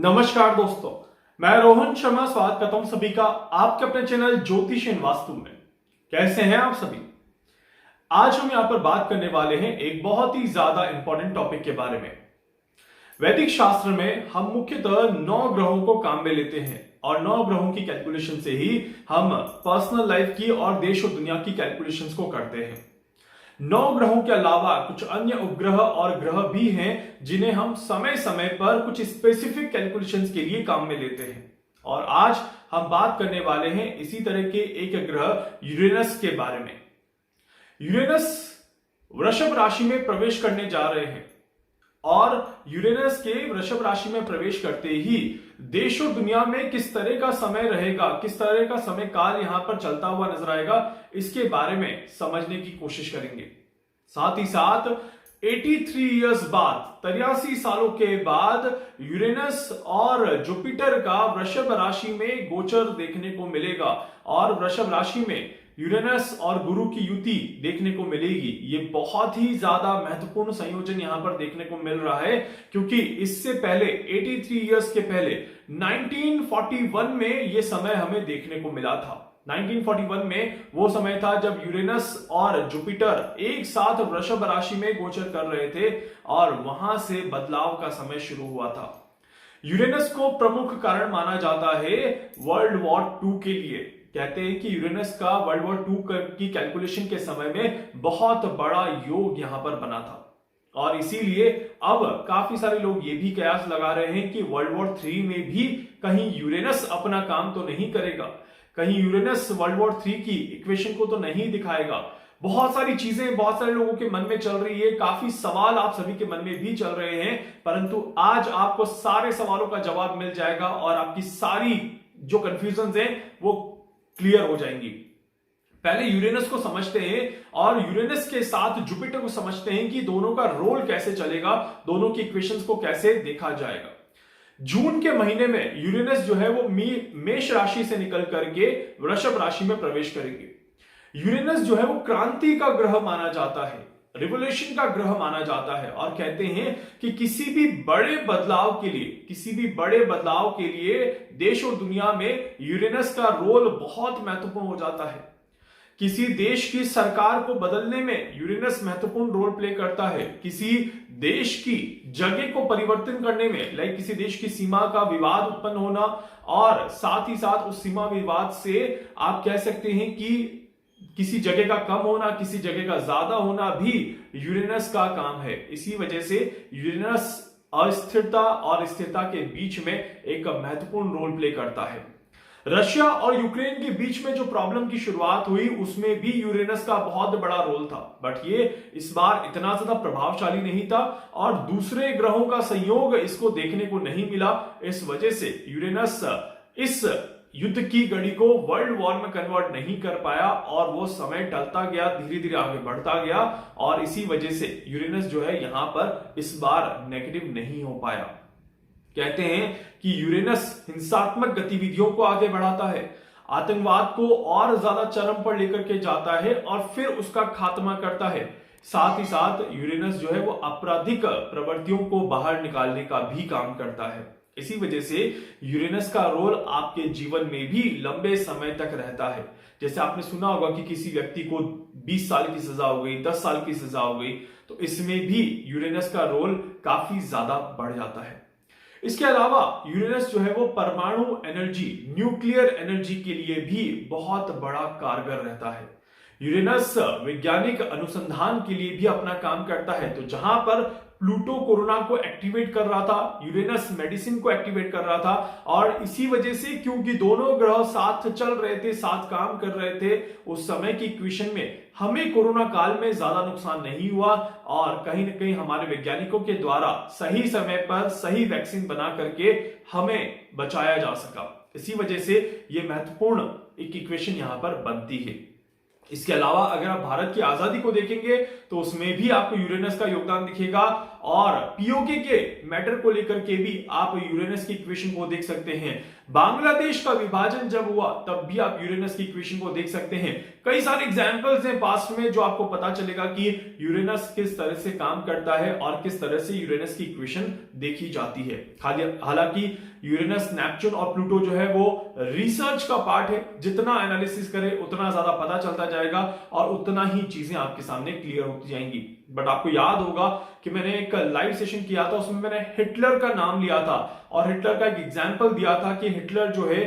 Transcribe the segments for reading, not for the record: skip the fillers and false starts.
नमस्कार दोस्तों, मैं रोहन शर्मा स्वागत करता हूं सभी का आपके अपने चैनल ज्योतिष एंड वास्तु में। कैसे हैं आप सभी? आज हम यहां पर बात करने वाले हैं एक बहुत ही ज्यादा इंपॉर्टेंट टॉपिक के बारे में। वैदिक शास्त्र में हम मुख्यतः 9 ग्रहों को काम में लेते हैं और 9 ग्रहों की कैलकुलेशन से ही हम पर्सनल लाइफ की और देश और दुनिया की कैलकुलेशंस को करते हैं। 9 ग्रहों के अलावा कुछ अन्य उपग्रह और ग्रह भी हैं जिन्हें हम समय समय पर कुछ स्पेसिफिक कैलकुलेशंस के लिए काम में लेते हैं। और आज हम बात करने वाले हैं इसी तरह के एक ग्रह यूरेनस के बारे में। यूरेनस वृषभ राशि में प्रवेश करने जा रहे हैं और यूरेनस के वृषभ राशि में प्रवेश करते ही देश और दुनिया में किस तरह का समय रहेगा, किस तरह का समय काल यहां पर चलता हुआ नजर आएगा, इसके बारे में समझने की कोशिश करेंगे। साथ ही साथ 83 इयर्स बाद, 83 सालों के बाद यूरेनस और जुपिटर का वृषभ राशि में गोचर देखने को मिलेगा और वृषभ राशि में यूरेनस और गुरु की युति देखने को मिलेगी। ये बहुत ही ज्यादा महत्वपूर्ण संयोजन यहां पर देखने को मिल रहा है क्योंकि इससे पहले 83 इयर्स के पहले 1941 में ये समय हमें देखने को मिला था। 1941 में वो समय था जब यूरेनस और जुपिटर एक साथ वृषभ राशि में गोचर कर रहे थे और वहां से बदलाव का समय शुरू हुआ था। यूरेनस को प्रमुख कारण माना जाता है वर्ल्ड वॉर 2 के लिए। कहते हैं कि यूरेनस का वर्ल्ड वॉर 2 की कैलकुलेशन के समय में बहुत बड़ा योग यहां पर बना था और इसीलिए अब काफी सारे लोग ये भी कयास लगा रहे हैं कि वर्ल्ड वॉर 3 में भी कहीं यूरेनस अपना काम तो नहीं करेगा, कहीं यूरेनस वर्ल्ड वॉर 3 की इक्वेशन को तो नहीं दिखाएगा। बहुत सारी चीजें बहुत सारे लोगों के मन में चल रही है, काफी सवाल आप सभी के मन में भी चल रहे हैं, परंतु आज आपको सारे सवालों का जवाब मिल जाएगा और आपकी सारी जो कंफ्यूजन है वो क्लियर हो जाएंगी। पहले यूरेनस को समझते हैं और यूरेनस के साथ जुपिटर को समझते हैं कि दोनों का रोल कैसे चलेगा, दोनों की इक्वेशंस को कैसे देखा जाएगा। जून के महीने में यूरेनस जो है वो मेष राशि से निकल करके वृषभ राशि में प्रवेश करेंगे। यूरेनस जो है वो क्रांति का ग्रह माना जाता है, रिवोल्यूशन का ग्रह माना जाता है और कहते हैं कि किसी भी बड़े बदलाव के लिए देश और दुनिया में यूरेनस का रोल बहुत महत्वपूर्ण हो जाता है। किसी देश की सरकार को बदलने में यूरेनस महत्वपूर्ण रोल प्ले करता है। किसी देश की जगह को परिवर्तन करने में, लाइक किसी देश की सीमा का विवाद उत्पन्न होना और साथ ही साथ उस सीमा विवाद से आप कह सकते हैं कि किसी जगह का कम होना, किसी जगह का ज्यादा होना भी यूरेनस का काम है। इसी वजह से यूरेनस अस्थिरता और स्थिरता के बीच में एक महत्वपूर्ण रोल प्ले करता है। रशिया और यूक्रेन के बीच में जो प्रॉब्लम की शुरुआत हुई उसमें भी यूरेनस का बहुत बड़ा रोल था, बट ये इस बार इतना ज्यादा प्रभावशाली नहीं था और दूसरे ग्रहों का संयोग इसको देखने को नहीं मिला। इस वजह से यूरेनस इस युद्ध की घड़ी को वर्ल्ड वॉर में कन्वर्ट नहीं कर पाया और वो समय टलता गया, धीरे धीरे आगे बढ़ता गया और इसी वजह से यूरेनस जो है यहां पर इस बार नेगेटिव नहीं हो पाया। कहते हैं कि यूरेनस हिंसात्मक गतिविधियों को आगे बढ़ाता है, आतंकवाद को और ज्यादा चरम पर लेकर के जाता है और फिर उसका खात्मा करता है। साथ ही साथ यूरेनस जो है वो आपराधिक प्रवृत्तियों को बाहर निकालने का भी काम करता है। इसी वजह से यूरेनस का रोल आपके जीवन में भी लंबे समय तक रहता है। जैसे आपने सुना होगा कि किसी व्यक्ति को 20 साल की सजा हो गई, 10 साल की सजा हो गई, तो इसमें भी यूरेनस का रोल काफी ज्यादा बढ़ जाता है। इसके अलावा यूरेनस जो है वो परमाणु एनर्जी, न्यूक्लियर एनर्जी के लिए भी बहुत बड़ा कारगर रहता है। यूरेनस वैज्ञानिक अनुसंधान के लिए भी अपना काम करता है। तो जहां पर प्लूटो कोरोना को एक्टिवेट कर रहा था, यूरेनस मेडिसिन को एक्टिवेट कर रहा था और इसी वजह से क्योंकि दोनों ग्रह साथ चल रहे थे, साथ काम कर रहे थे, उस समय की इक्वेशन में हमें कोरोना काल में ज्यादा नुकसान नहीं हुआ और कहीं ना कहीं हमारे वैज्ञानिकों के द्वारा सही समय पर सही वैक्सीन बना करके हमें बचाया जा सका। इसी वजह से यह महत्वपूर्ण एक इक्वेशन यहां पर बनती है। इसके अलावा अगर आप भारत की आजादी को देखेंगे तो उसमें भी आपको यूरेनस का योगदान दिखेगा और पीओके के मैटर को लेकर के भी आप यूरेनस की इक्वेशन को देख सकते हैं। बांग्लादेश का विभाजन जब हुआ तब भी आप यूरेनस की इक्वेशन को देख सकते हैं। कई सारे एग्जांपल्स हैं पास्ट में जो आपको पता चलेगा कि यूरेनस किस तरह से काम करता है और किस तरह से यूरेनस की इक्वेशन देखी जाती है। हालांकि यूरेनस, नेपच्यून और प्लूटो जो है वो रिसर्च का पार्ट है। जितना एनालिसिस करें उतना ज्यादा पता चलता जाएगा और उतना ही चीजें आपके सामने क्लियर होती जाएंगी। बट आपको याद होगा कि मैंने एक लाइव सेशन किया था, उसमें मैंने हिटलर का नाम लिया था और हिटलर का एक एग्जाम्पल दिया था कि हिटलर जो है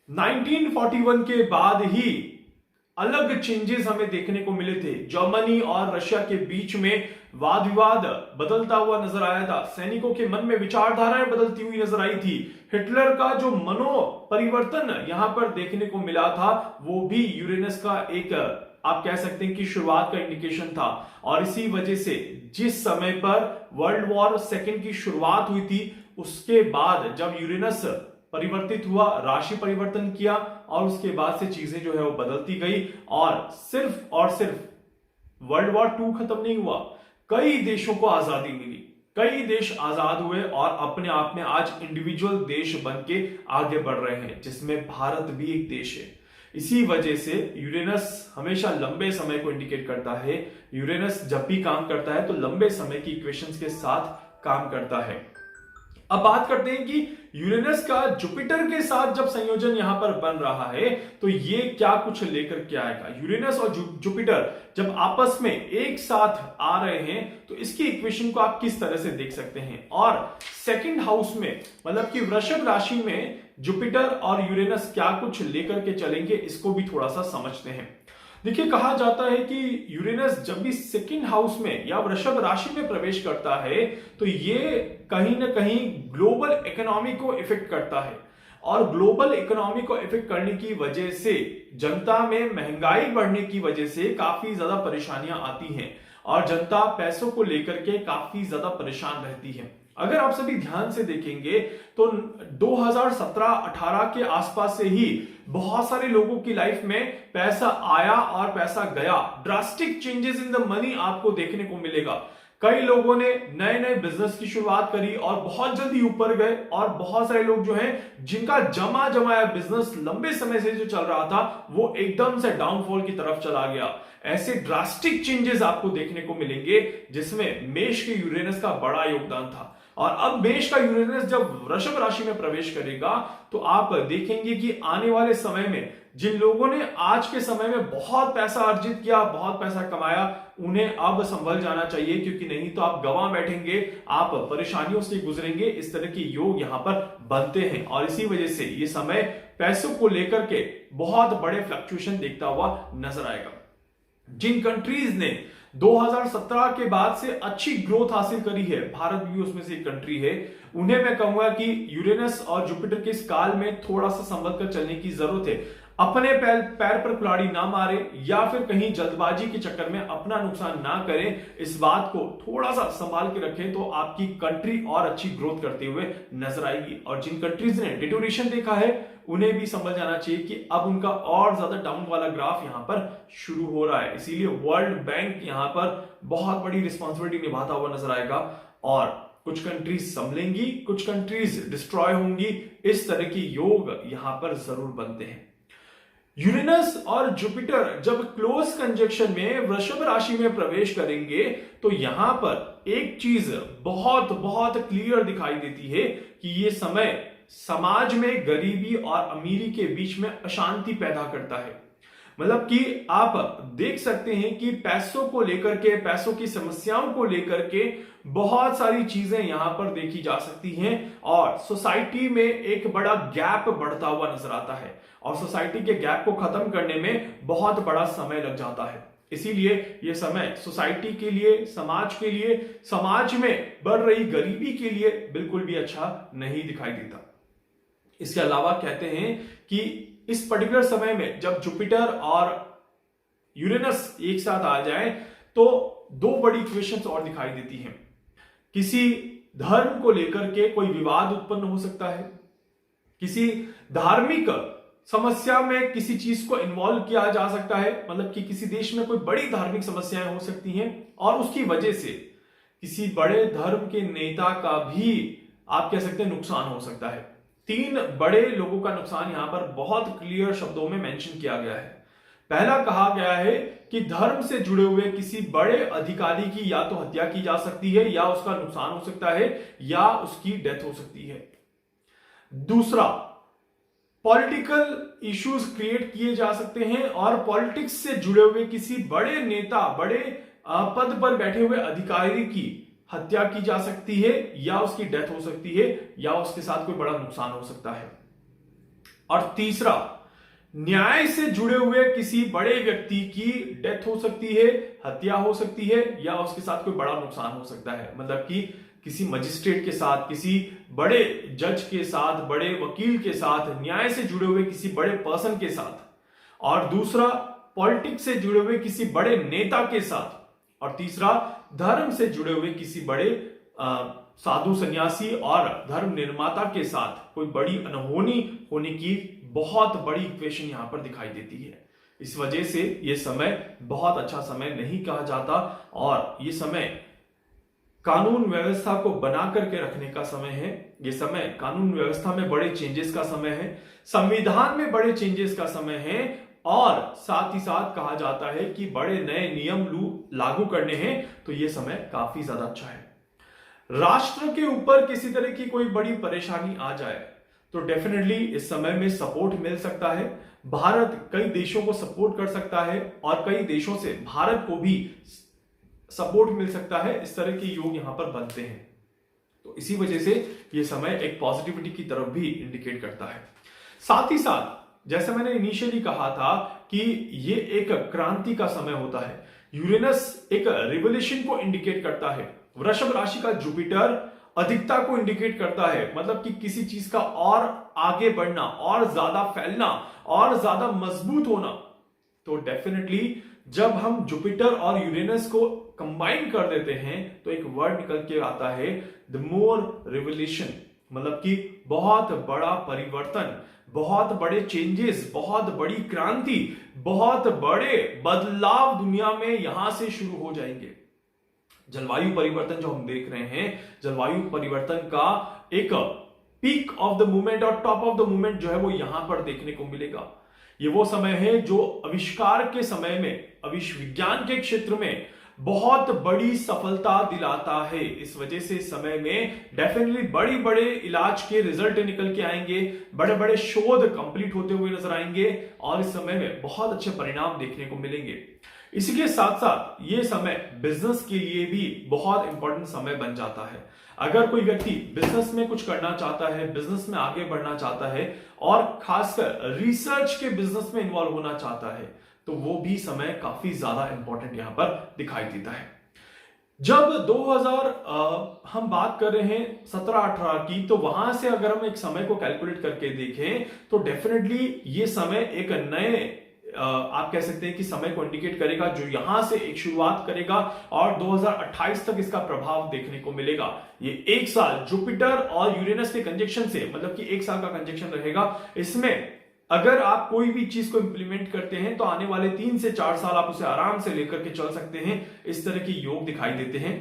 1941 के बाद ही अलग चेंजेस हमें देखने को मिले थे। जर्मनी और रशिया के बीच में वाद विवाद बदलता हुआ नजर आया था, सैनिकों के मन में विचारधाराएं बदलती हुई नजर आई थी। हिटलर का जो मनो परिवर्तन यहां पर देखने को मिला था वो भी यूरेनस का एक आप कह सकते हैं कि शुरुआत का इंडिकेशन था। और इसी वजह से जिस समय पर वर्ल्ड वॉर सेकेंड की शुरुआत हुई थी उसके बाद जब यूरेनस परिवर्तित हुआ, राशि परिवर्तन किया और उसके बाद से चीजें जो है वो बदलती गई और सिर्फ वर्ल्ड वॉर 2 खत्म नहीं हुआ, कई देशों को आजादी मिली, कई देश आजाद हुए और अपने आप में आज इंडिविजुअल देश बन के आगे बढ़ रहे हैं, जिसमें भारत भी एक देश है। इसी वजह से यूरेनस हमेशा लंबे समय को इंडिकेट करता है। यूरेनस जब भी काम करता है तो लंबे समय की इक्वेशंस के साथ काम करता है। अब बात करते हैं कि यूरेनस का जुपिटर के साथ जब संयोजन यहां पर बन रहा है तो ये क्या कुछ लेकर के आएगा। यूरेनस और जुपिटर जब आपस में एक साथ आ रहे हैं तो इसकी इक्वेशन को आप किस तरह से देख सकते हैं। और सेकंड हाउस में मतलब कि वृषभ राशि में जुपिटर और यूरेनस क्या कुछ लेकर के चलेंगे, इसको भी थोड़ा सा समझते हैं। देखिए, कहा जाता है कि यूरेनस जब भी सेकंड हाउस में या वृषभ राशि में प्रवेश करता है तो ये कहीं ना कहीं ग्लोबल इकोनॉमी को इफेक्ट करता है और ग्लोबल इकोनॉमी को इफेक्ट करने की वजह से जनता में महंगाई बढ़ने की वजह से काफी ज्यादा परेशानियां आती हैं और जनता पैसों को लेकर के काफी ज्यादा परेशान रहती है। अगर आप सभी ध्यान से देखेंगे तो 2017-18 के आसपास से ही बहुत सारे लोगों की लाइफ में पैसा आया और पैसा गया। Drastic changes in the money आपको देखने को मिलेगा। कई लोगों ने नए नए बिजनेस की शुरुआत करी और बहुत जल्दी ऊपर गए और बहुत सारे लोग जो हैं जिनका जमा जमाया बिजनेस लंबे समय से जो चल रहा था वो एकदम से डाउनफॉल की तरफ चला गया। ऐसे ड्रास्टिक चेंजेस आपको देखने को मिलेंगे जिसमें मेष के यूरेनस का बड़ा योगदान था। और अब मेष का यूरेनस जब वृषभ राशि में प्रवेश करेगा तो आप देखेंगे कि आने वाले समय में जिन लोगों ने आज के समय में बहुत पैसा अर्जित किया, बहुत पैसा कमाया, उन्हें अब संभल जाना चाहिए, क्योंकि नहीं तो आप गंवा बैठेंगे, आप परेशानियों से गुजरेंगे। इस तरह के योग यहां पर बनते हैं और इसी वजह से ये समय पैसों को लेकर के बहुत बड़े फ्लक्चुएशन देखता हुआ नजर आएगा। जिन कंट्रीज ने 2017 के बाद से अच्छी ग्रोथ हासिल करी है, भारत भी उसमें से एक कंट्री है, उन्हें मैं कहूंगा कि यूरेनस और जुपिटर के इस काल में थोड़ा सा संभल कर चलने की जरूरत है। अपने पैर पर कुल्हाड़ी ना मारे या फिर कहीं जल्दबाजी के चक्कर में अपना नुकसान ना करें, इस बात को थोड़ा सा संभाल के रखें तो आपकी कंट्री और अच्छी ग्रोथ करते हुए नजर आएगी। और जिन कंट्रीज ने डिटोरेशन देखा है उन्हें भी समझ जाना चाहिए कि अब उनका और ज्यादा डाउन वाला ग्राफ यहां पर शुरू हो रहा है। इसीलिए वर्ल्ड बैंक यहां पर बहुत बड़ी रिस्पॉन्सिबिलिटी निभाता हुआ नजर आएगा और कुछ कंट्रीज संभलेंगी, कुछ कंट्रीज डिस्ट्रॉय होंगी। इस तरह के योग यहां पर जरूर बनते हैं। यूरेनस और जुपिटर जब क्लोज कंजक्शन में वृषभ राशि में प्रवेश करेंगे तो यहां पर एक चीज बहुत बहुत क्लियर दिखाई देती है कि ये समय समाज में गरीबी और अमीरी के बीच में अशांति पैदा करता है। मतलब कि आप देख सकते हैं कि पैसों को लेकर के, पैसों की समस्याओं को लेकर के बहुत सारी चीजें यहां पर देखी जा सकती हैं और सोसाइटी में एक बड़ा गैप बढ़ता हुआ नजर आता है और सोसाइटी के गैप को खत्म करने में बहुत बड़ा समय लग जाता है। इसीलिए यह समय सोसाइटी के लिए, समाज के लिए, समाज में बढ़ रही गरीबी के लिए बिल्कुल भी अच्छा नहीं दिखाई देता। इसके अलावा कहते हैं कि इस पर्टिकुलर समय में जब जुपिटर और यूरेनस एक साथ आ जाए तो दो बड़ी इक्वेशंस और दिखाई देती हैं। किसी धर्म को लेकर के कोई विवाद उत्पन्न हो सकता है, किसी धार्मिक समस्या में किसी चीज को इन्वॉल्व किया जा सकता है, मतलब कि किसी देश में कोई बड़ी धार्मिक समस्याएं हो सकती हैं और उसकी वजह से किसी बड़े धर्म के नेता का भी आप कह सकते हैं नुकसान हो सकता है। 3 बड़े लोगों का नुकसान यहां पर बहुत क्लियर शब्दों में मेंशन किया गया है। पहला कहा गया है कि धर्म से जुड़े हुए किसी बड़े अधिकारी की या तो हत्या की जा सकती है, या उसका नुकसान हो सकता है, या उसकी डेथ हो सकती है। दूसरा, पॉलिटिकल इश्यूज क्रिएट किए जा सकते हैं और पॉलिटिक्स से जुड़े हुए किसी बड़े नेता, बड़े पद पर बैठे हुए अधिकारी की हत्या की जा सकती है, या उसकी डेथ हो सकती है, या उसके साथ कोई बड़ा नुकसान हो सकता है। और तीसरा, न्याय से जुड़े हुए किसी बड़े व्यक्ति की डेथ हो सकती है, हत्या हो सकती है, या उसके साथ कोई बड़ा नुकसान हो सकता है। मतलब कि किसी मजिस्ट्रेट के साथ, किसी बड़े जज के साथ, बड़े वकील के साथ, न्याय से जुड़े हुए किसी बड़े पर्सन के साथ। और दूसरा, पॉलिटिक्स से जुड़े हुए किसी बड़े नेता के साथ। और तीसरा, धर्म से जुड़े हुए किसी बड़े साधु सन्यासी और धर्म निर्माता के साथ कोई बड़ी अनहोनी होने की बहुत बड़ी इक्वेशन यहां पर दिखाई देती है। इस वजह से यह समय बहुत अच्छा समय नहीं कहा जाता, और यह समय कानून व्यवस्था को बना करके रखने का समय है। यह समय कानून व्यवस्था में बड़े चेंजेस का समय है, संविधान में बड़े चेंजेस का समय है, और साथ ही साथ कहा जाता है कि बड़े नए नियम लागू करने हैं। तो यह समय काफी ज्यादा अच्छा है। राष्ट्र के ऊपर किसी तरह की कोई बड़ी परेशानी आ जाए तो डेफिनेटली इस समय में सपोर्ट मिल सकता है। भारत कई देशों को सपोर्ट कर सकता है, और कई देशों से भारत को भी सपोर्ट मिल सकता है। इस तरह के योग यहां पर बनते हैं। तो इसी वजह से यह समय एक पॉजिटिविटी की तरफ भी इंडिकेट करता है। साथ ही साथ जैसे मैंने इनिशियली कहा था कि यह एक क्रांति का समय होता है। यूरेनस एक रिवोल्यूशन को इंडिकेट करता है। वृषभ राशि का जुपिटर अधिकता को इंडिकेट करता है, मतलब कि किसी चीज का और आगे बढ़ना, और ज्यादा फैलना, और ज्यादा मजबूत होना। तो डेफिनेटली जब हम जुपिटर और यूरेनस को कंबाइन कर देते हैं तो एक वर्ड निकल के आता है द मोर रिवोल्यूशन, मतलब कि बहुत बड़ा परिवर्तन, बहुत बड़े चेंजेस, बहुत बड़ी क्रांति, बहुत बड़े बदलाव दुनिया में यहां से शुरू हो जाएंगे। जलवायु परिवर्तन जो हम देख रहे हैं, जलवायु परिवर्तन का एक पीक ऑफ द मूवमेंट और टॉप ऑफ द मूवमेंट जो है वो यहां पर देखने को मिलेगा। ये वो समय है जो आविष्कार के समय में, विज्ञान के क्षेत्र में बहुत बड़ी सफलता दिलाता है। इस वजह से इस समय में डेफिनेटली बड़ी बड़े इलाज के रिजल्ट निकल के आएंगे, बड़े बड़े शोध कंप्लीट होते हुए नजर आएंगे, और इस समय में बहुत अच्छे परिणाम देखने को मिलेंगे। इसी के साथ साथ ये समय बिजनेस के लिए भी बहुत इंपॉर्टेंट समय बन जाता है। अगर कोई व्यक्ति बिजनेस में कुछ करना चाहता है, बिजनेस में आगे बढ़ना चाहता है, और खासकर रिसर्च के बिजनेस में इन्वॉल्व होना चाहता है, तो वो भी समय काफी ज्यादा इंपॉर्टेंट यहां पर दिखाई देता है। जब 2000 हम बात कर रहे हैं 17-18 की, तो वहां से अगर हम एक समय को कैलकुलेट करके देखें तो डेफिनेटली ये समय एक नए आप कह सकते हैं कि समय को इंडिकेट करेगा, जो यहां से एक शुरुआत करेगा और 2028 तक इसका प्रभाव देखने को मिलेगा। ये एक साल जुपिटर और यूरेनस के कंजक्शन से, मतलब कि एक साल का कंजक्शन रहेगा। इसमें अगर आप कोई भी चीज को इंप्लीमेंट करते हैं तो आने वाले 3 से 4 साल आप उसे आराम से लेकर के चल सकते हैं। इस तरह के योग दिखाई देते हैं।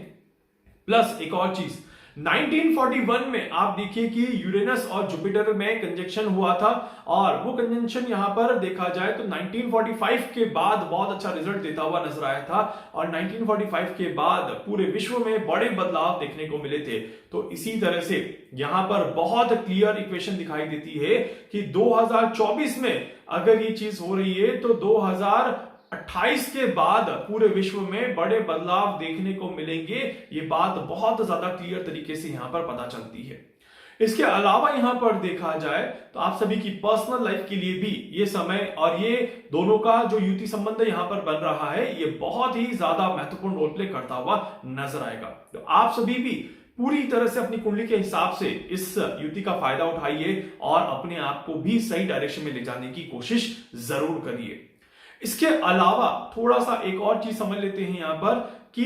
प्लस एक और चीज, 1941 में आप देखिए कि यूरेनस और जुपिटर में कंजक्शन हुआ था, और वो कंजक्शन यहां पर देखा जाए तो 1945 के बाद बहुत अच्छा रिजल्ट देता हुआ नजर आया था, और 1945 के बाद पूरे विश्व में बड़े बदलाव देखने को मिले थे। तो इसी तरह से यहां पर बहुत क्लियर इक्वेशन दिखाई देती है कि 2024 में अगर ये चीज हो रही है तो 2028 के बाद पूरे विश्व में बड़े बदलाव देखने को मिलेंगे। ये बात बहुत ज्यादा क्लियर तरीके से यहां पर पता चलती है। इसके अलावा यहां पर देखा जाए तो आप सभी की पर्सनल लाइफ के लिए भी ये समय और ये दोनों का जो युति संबंध यहां पर बन रहा है, ये बहुत ही ज्यादा महत्वपूर्ण रोल प्ले करता हुआ नजर आएगा। तो आप सभी भी पूरी तरह से अपनी कुंडली के हिसाब से इस युति का फायदा उठाइए और अपने आप को भी सही डायरेक्शन में ले जाने की कोशिश जरूर करिए। इसके अलावा थोड़ा सा एक और चीज समझ लेते हैं यहां पर कि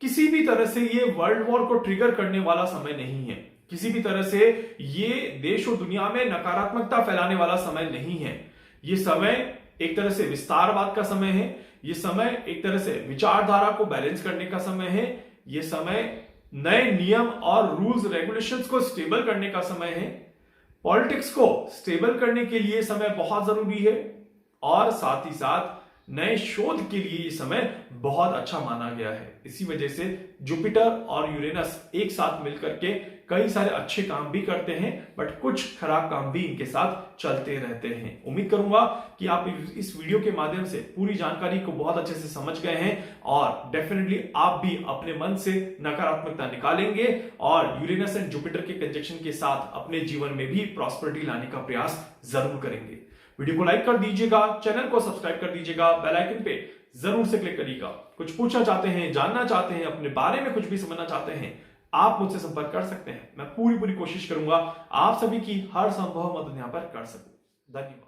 किसी भी तरह से ये वर्ल्ड वॉर को ट्रिगर करने वाला समय नहीं है। किसी भी तरह से ये देश और दुनिया में नकारात्मकता फैलाने वाला समय नहीं है। ये समय एक तरह से विस्तारवाद का समय है। ये समय एक तरह से विचारधारा को बैलेंस करने का समय है। ये समय नए नियम और रूल्स रेगुलेशंस को स्टेबल करने का समय है। पॉलिटिक्स को स्टेबल करने के लिए समय बहुत जरूरी है और साथ ही साथ नए शोध के लिए ये समय बहुत अच्छा माना गया है। इसी वजह से जुपिटर और यूरेनस एक साथ मिलकर के कई सारे अच्छे काम भी करते हैं, बट कुछ खराब काम भी इनके साथ चलते रहते हैं। उम्मीद करूंगा कि आप इस वीडियो के माध्यम से पूरी जानकारी को बहुत अच्छे से समझ गए हैं और डेफिनेटली आप भी अपने मन से नकारात्मकता निकालेंगे और यूरेनस एंड जुपिटर के कंजक्शन के साथ अपने जीवन में भी प्रॉस्पेरिटी लाने का प्रयास जरूर करेंगे। वीडियो को लाइक कर दीजिएगा, चैनल को सब्सक्राइब कर दीजिएगा, बेल आइकन पे जरूर से क्लिक करिएगा। कुछ पूछना चाहते हैं, जानना चाहते हैं, अपने बारे में कुछ भी समझना चाहते हैं, आप मुझसे संपर्क कर सकते हैं। मैं पूरी कोशिश करूंगा आप सभी की हर संभव मदद यहां पर कर सकूं। धन्यवाद।